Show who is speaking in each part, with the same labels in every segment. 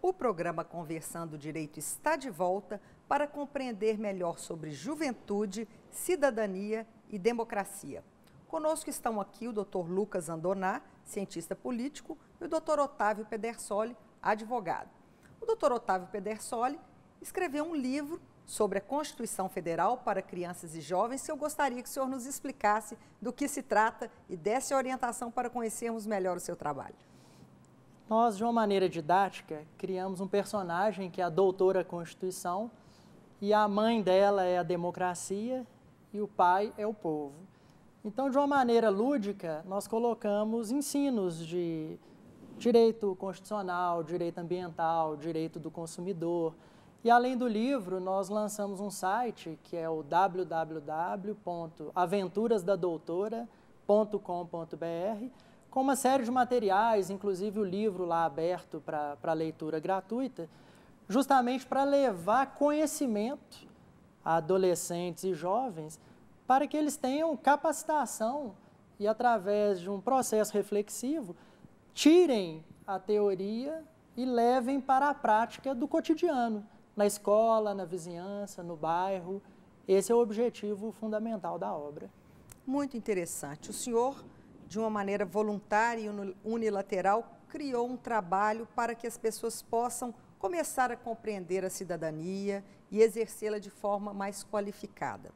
Speaker 1: O programa Conversando Direito está de volta para compreender melhor sobre juventude, cidadania e democracia. Conosco estão aqui o Dr. Lucas Andoná, cientista político, e o Dr. Otávio Pedersoli, advogado. O Dr. Otávio Pedersoli escreveu um livro sobre a Constituição Federal para crianças e jovens, que eu gostaria que o senhor nos explicasse do que se trata e desse orientação para conhecermos melhor o seu trabalho.
Speaker 2: Nós, de uma maneira didática, criamos um personagem que é a doutora Constituição, e a mãe dela é a democracia e o pai é o povo. Então, de uma maneira lúdica, nós colocamos ensinos de direito constitucional, direito ambiental, direito do consumidor. E, além do livro, nós lançamos um site que é o www.aventurasdadoutora.com.br, com uma série de materiais, inclusive o livro lá aberto para leitura gratuita, justamente para levar conhecimento a adolescentes e jovens, para que eles tenham capacitação e, através de um processo reflexivo, tirem a teoria e levem para a prática do cotidiano, na escola, na vizinhança, no bairro. Esse é o objetivo fundamental da obra.
Speaker 1: Muito interessante. O senhor, de uma maneira voluntária e unilateral, criou um trabalho para que as pessoas possam começar a compreender a cidadania e exercê-la de forma mais qualificada.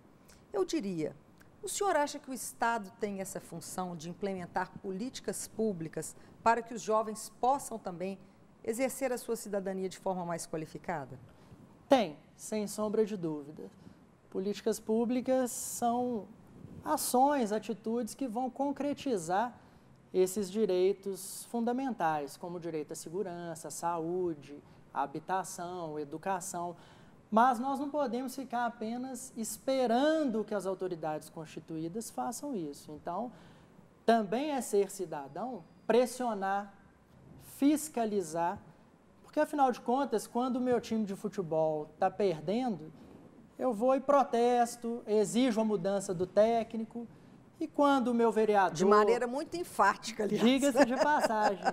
Speaker 1: Eu diria, o senhor acha que o Estado tem essa função de implementar políticas públicas para que os jovens possam também exercer a sua cidadania de forma mais qualificada?
Speaker 2: Tem, sem sombra de dúvida. Políticas públicas são ações, atitudes que vão concretizar esses direitos fundamentais, como o direito à segurança, à saúde, à habitação, à educação. Mas nós não podemos ficar apenas esperando que as autoridades constituídas façam isso. Então, também é ser cidadão, pressionar, fiscalizar, porque, afinal de contas, quando o meu time de futebol está perdendo, eu vou e protesto, exijo a mudança do técnico, e quando o meu vereador...
Speaker 1: De maneira muito enfática, aliás.
Speaker 2: Diga-se de passagem.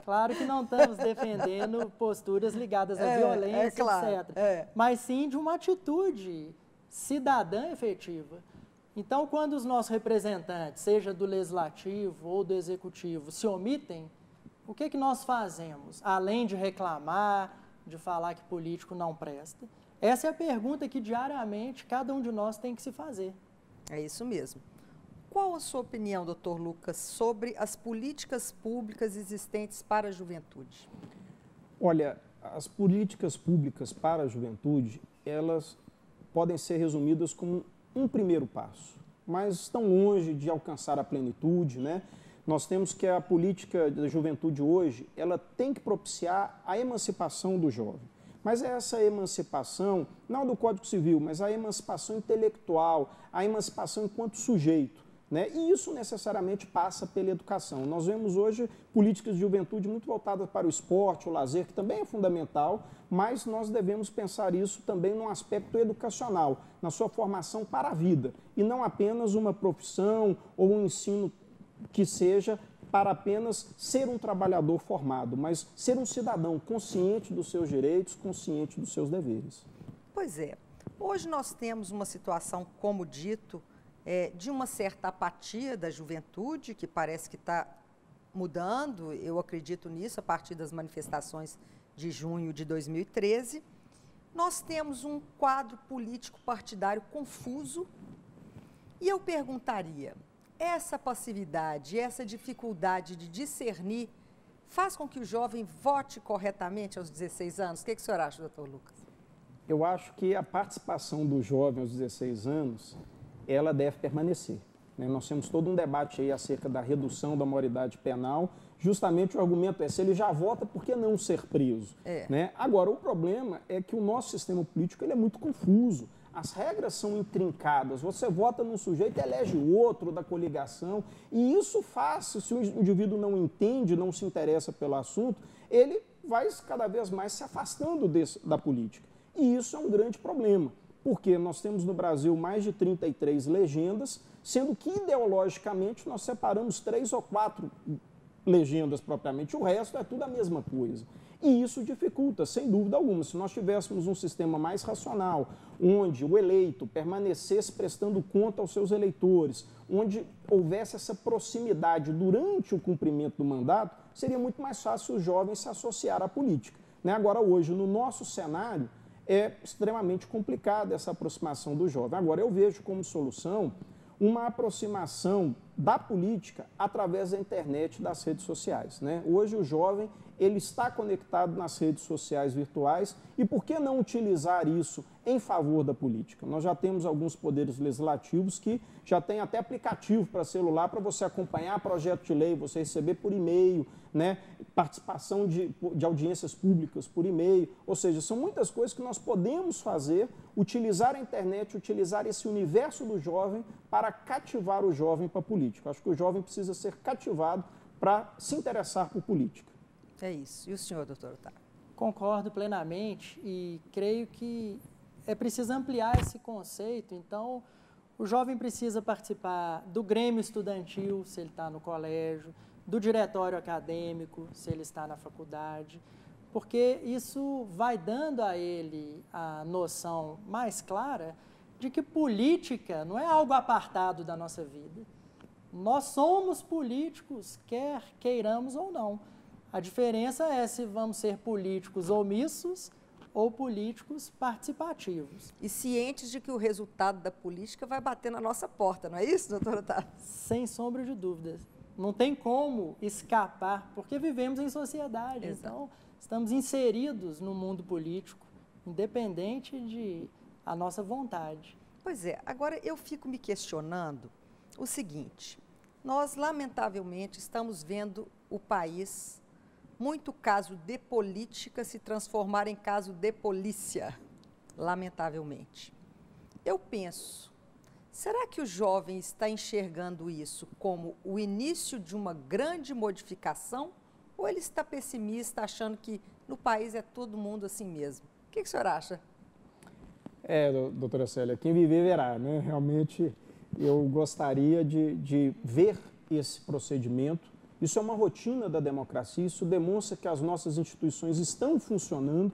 Speaker 2: Claro que não estamos defendendo posturas ligadas à violência,
Speaker 1: claro,
Speaker 2: etc. Mas sim de uma atitude cidadã efetiva. Então, quando os nossos representantes, seja do Legislativo ou do Executivo, se omitem, o que que nós fazemos? Além de reclamar, de falar que político não presta, essa é a pergunta que diariamente cada um de nós tem que se fazer.
Speaker 1: É isso mesmo. Qual a sua opinião, doutor Lucas, sobre as políticas públicas existentes para a juventude?
Speaker 3: Olha, as políticas públicas para a juventude, elas podem ser resumidas como um primeiro passo, mas estão longe de alcançar a plenitude, né? Nós temos que a política da juventude hoje, ela tem que propiciar a emancipação do jovem. Mas essa emancipação, não do Código Civil, mas a emancipação intelectual, a emancipação enquanto sujeito, né? E isso necessariamente passa pela educação. Nós vemos hoje políticas de juventude muito voltadas para o esporte, o lazer, que também é fundamental, mas nós devemos pensar isso também num aspecto educacional, na sua formação para a vida, e não apenas uma profissão ou um ensino que seja para apenas ser um trabalhador formado, mas ser um cidadão consciente dos seus direitos, consciente dos seus deveres.
Speaker 1: Pois é. Hoje nós temos uma situação, como dito, de uma certa apatia da juventude, que parece que está mudando, eu acredito nisso, a partir das manifestações de junho de 2013. Nós temos um quadro político partidário confuso, e eu perguntaria, essa passividade, essa dificuldade de discernir faz com que o jovem vote corretamente aos 16 anos? O que o senhor acha, doutor Lucas?
Speaker 3: Eu acho que a participação do jovem aos 16 anos, ela deve permanecer, né? Nós temos todo um debate aí acerca da redução da maioridade penal, justamente o argumento é, se ele já vota, por que não ser preso? Né? Agora, o problema é que o nosso sistema político ele é muito confuso. As regras são intrincadas, você vota num sujeito e elege o outro da coligação, e isso faz, se o indivíduo não entende, não se interessa pelo assunto, ele vai cada vez mais se afastando da política. E isso é um grande problema, porque nós temos no Brasil mais de 33 legendas, sendo que ideologicamente nós separamos 3 ou 4 legendas propriamente, o resto é tudo a mesma coisa. E isso dificulta, sem dúvida alguma. Se nós tivéssemos um sistema mais racional, onde o eleito permanecesse prestando conta aos seus eleitores, onde houvesse essa proximidade durante o cumprimento do mandato, seria muito mais fácil os jovens se associar à política. Agora, hoje, no nosso cenário, é extremamente complicada essa aproximação do jovem. Agora, eu vejo como solução uma aproximação da política através da internet e das redes sociais. Hoje, o jovem ele está conectado nas redes sociais virtuais e por que não utilizar isso em favor da política? Nós já temos alguns poderes legislativos que já têm até aplicativo para celular para você acompanhar projeto de lei, você receber por e-mail, participação de audiências públicas por e-mail, ou seja, são muitas coisas que nós podemos fazer, utilizar a internet, utilizar esse universo do jovem para cativar o jovem para a política. Acho que o jovem precisa ser cativado para se interessar por política.
Speaker 1: É isso. E o senhor, doutor Otávio?
Speaker 2: Concordo plenamente e creio que é preciso ampliar esse conceito. Então, o jovem precisa participar do grêmio estudantil, se ele está no colégio, do diretório acadêmico, se ele está na faculdade, porque isso vai dando a ele a noção mais clara de que política não é algo apartado da nossa vida. Nós somos políticos, quer queiramos ou não. A diferença é se vamos ser políticos omissos ou políticos participativos.
Speaker 1: E cientes de que o resultado da política vai bater na nossa porta, não é isso, doutor Otávio?
Speaker 2: Sem sombra de dúvidas. Não tem como escapar, porque vivemos em sociedade.
Speaker 1: Exato.
Speaker 2: Então, estamos inseridos no mundo político, independente de a nossa vontade.
Speaker 1: Pois é, agora eu fico me questionando o seguinte, nós lamentavelmente estamos vendo o país, muito caso de política se transformar em caso de polícia, lamentavelmente. Eu penso, será que o jovem está enxergando isso como o início de uma grande modificação ou ele está pessimista, achando que no país é todo mundo assim mesmo? O que o senhor acha?
Speaker 3: Doutora Célia, quem viver verá, Realmente eu gostaria de ver esse procedimento. Isso é uma rotina da democracia, isso demonstra que as nossas instituições estão funcionando,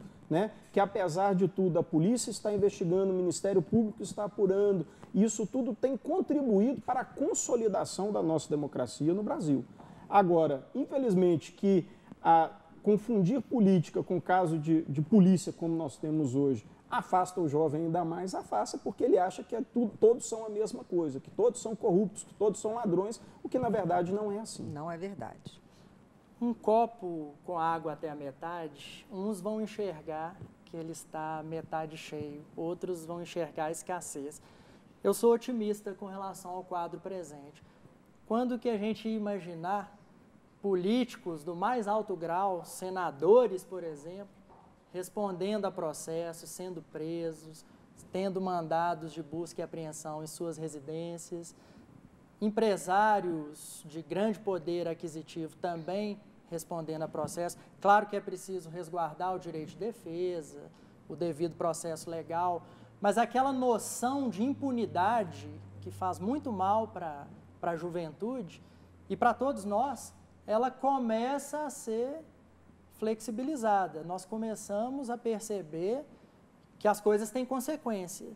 Speaker 3: que apesar de tudo a polícia está investigando, o Ministério Público está apurando, e isso tudo tem contribuído para a consolidação da nossa democracia no Brasil. Agora, infelizmente, que confundir política com caso de polícia, como nós temos hoje, afasta o jovem ainda mais, afasta porque ele acha que todos são a mesma coisa, que todos são corruptos, que todos são ladrões, o que na verdade não é assim.
Speaker 1: Não é verdade.
Speaker 2: Um copo com água até a metade, uns vão enxergar que ele está metade cheio, outros vão enxergar a escassez. Eu sou otimista com relação ao quadro presente. Quando que a gente ia imaginar políticos do mais alto grau, senadores, por exemplo, respondendo a processos, sendo presos, tendo mandados de busca e apreensão em suas residências, empresários de grande poder aquisitivo também respondendo a processo. Claro que é preciso resguardar o direito de defesa, o devido processo legal, mas aquela noção de impunidade que faz muito mal para a juventude e para todos nós, ela começa a ser flexibilizada. Nós começamos a perceber que as coisas têm consequência.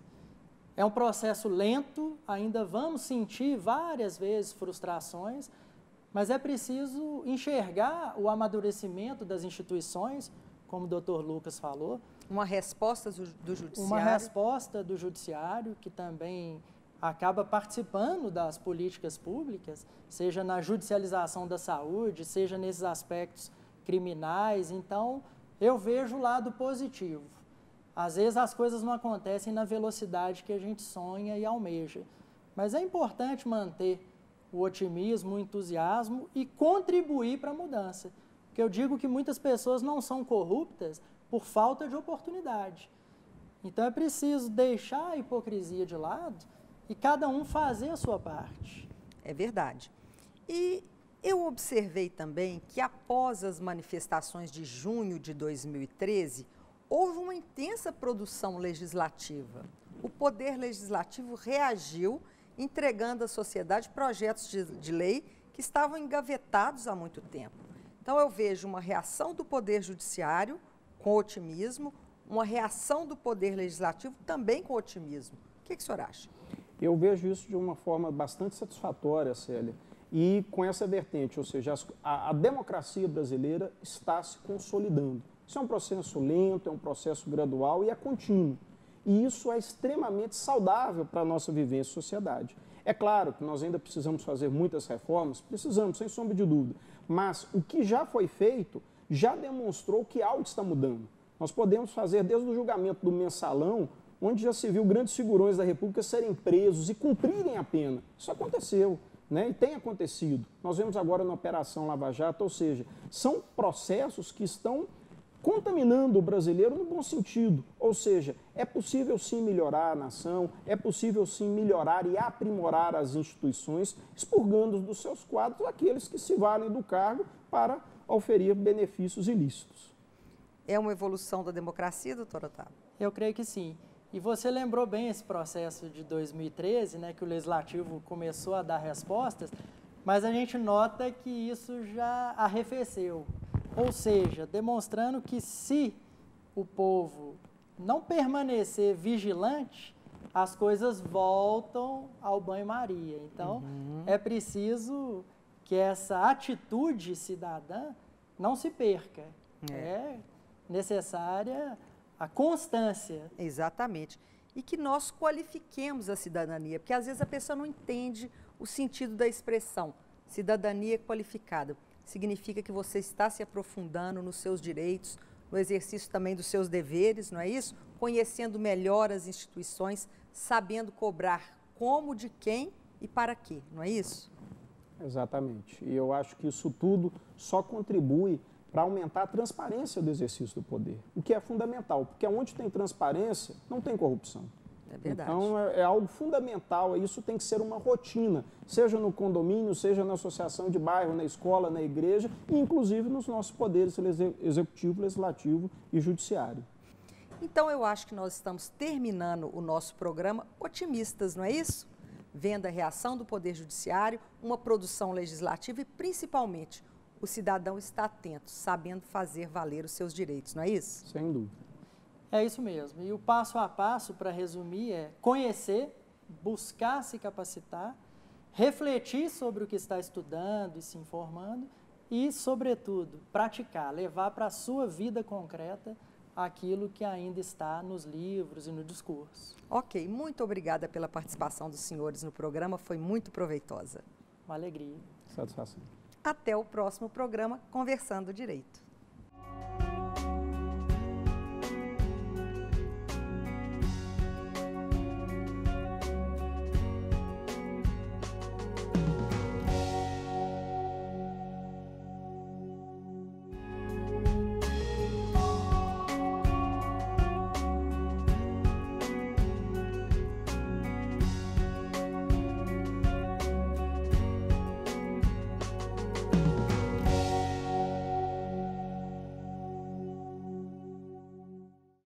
Speaker 2: É um processo lento, ainda vamos sentir várias vezes frustrações, mas é preciso enxergar o amadurecimento das instituições, como o doutor Lucas falou.
Speaker 1: Uma resposta do judiciário.
Speaker 2: Uma resposta do judiciário, que também acaba participando das políticas públicas, seja na judicialização da saúde, seja nesses aspectos criminais. Então, eu vejo o lado positivo. Às vezes as coisas não acontecem na velocidade que a gente sonha e almeja, mas é importante manter o otimismo, o entusiasmo e contribuir para a mudança. Porque eu digo que muitas pessoas não são corruptas por falta de oportunidade. Então é preciso deixar a hipocrisia de lado e cada um fazer a sua parte.
Speaker 1: É verdade. E eu observei também que após as manifestações de junho de 2013, houve uma intensa produção legislativa. O Poder Legislativo reagiu, entregando à sociedade projetos de lei que estavam engavetados há muito tempo. Então, eu vejo uma reação do Poder Judiciário com otimismo, uma reação do Poder Legislativo também com otimismo. O que o senhor acha?
Speaker 3: Eu vejo isso de uma forma bastante satisfatória, Célia, e com essa vertente, ou seja, a democracia brasileira está se consolidando. Isso é um processo lento, é um processo gradual e é contínuo. E isso é extremamente saudável para a nossa vivência em sociedade. É claro que nós ainda precisamos fazer muitas reformas, precisamos, sem sombra de dúvida, mas o que já foi feito já demonstrou que algo está mudando. Nós podemos fazer desde o julgamento do Mensalão, onde já se viu grandes figurões da República serem presos e cumprirem a pena. Isso aconteceu, né? E tem acontecido. Nós vemos agora na Operação Lava Jato, ou seja, são processos que estão contaminando o brasileiro no bom sentido. Ou seja, é possível sim melhorar a nação, é possível sim melhorar e aprimorar as instituições, expurgando dos seus quadros aqueles que se valem do cargo para oferir benefícios ilícitos.
Speaker 1: É uma evolução da democracia, doutor Otávio?
Speaker 2: Eu creio que sim. E você lembrou bem esse processo de 2013, né, que o Legislativo começou a dar respostas, mas a gente nota que isso já arrefeceu. Ou seja, demonstrando que se o povo não permanecer vigilante, as coisas voltam ao banho-maria. Então, é preciso que essa atitude cidadã não se perca. É necessária a constância.
Speaker 1: Exatamente. E que nós qualifiquemos a cidadania, porque às vezes a pessoa não entende o sentido da expressão cidadania qualificada. Significa que você está se aprofundando nos seus direitos, no exercício também dos seus deveres, não é isso? Conhecendo melhor as instituições, sabendo cobrar como, de quem e para quê, não é isso?
Speaker 3: Exatamente. E eu acho que isso tudo só contribui para aumentar a transparência do exercício do poder, o que é fundamental, porque onde tem transparência, não tem corrupção.
Speaker 1: É verdade.
Speaker 3: Então, é algo fundamental, isso tem que ser uma rotina, seja no condomínio, seja na associação de bairro, na escola, na igreja, e inclusive nos nossos poderes executivo, legislativo e judiciário.
Speaker 1: Então, eu acho que nós estamos terminando o nosso programa otimistas, não é isso? Vendo a reação do Poder Judiciário, uma produção legislativa e, principalmente, o cidadão está atento, sabendo fazer valer os seus direitos, não é isso?
Speaker 3: Sem dúvida.
Speaker 2: É isso mesmo. E o passo a passo, para resumir, é conhecer, buscar se capacitar, refletir sobre o que está estudando e se informando e, sobretudo, praticar, levar para a sua vida concreta aquilo que ainda está nos livros e no discurso.
Speaker 1: Ok, muito obrigada pela participação dos senhores no programa, foi muito proveitosa.
Speaker 2: Uma alegria.
Speaker 3: Satisfação.
Speaker 1: Até o próximo programa Conversando Direito.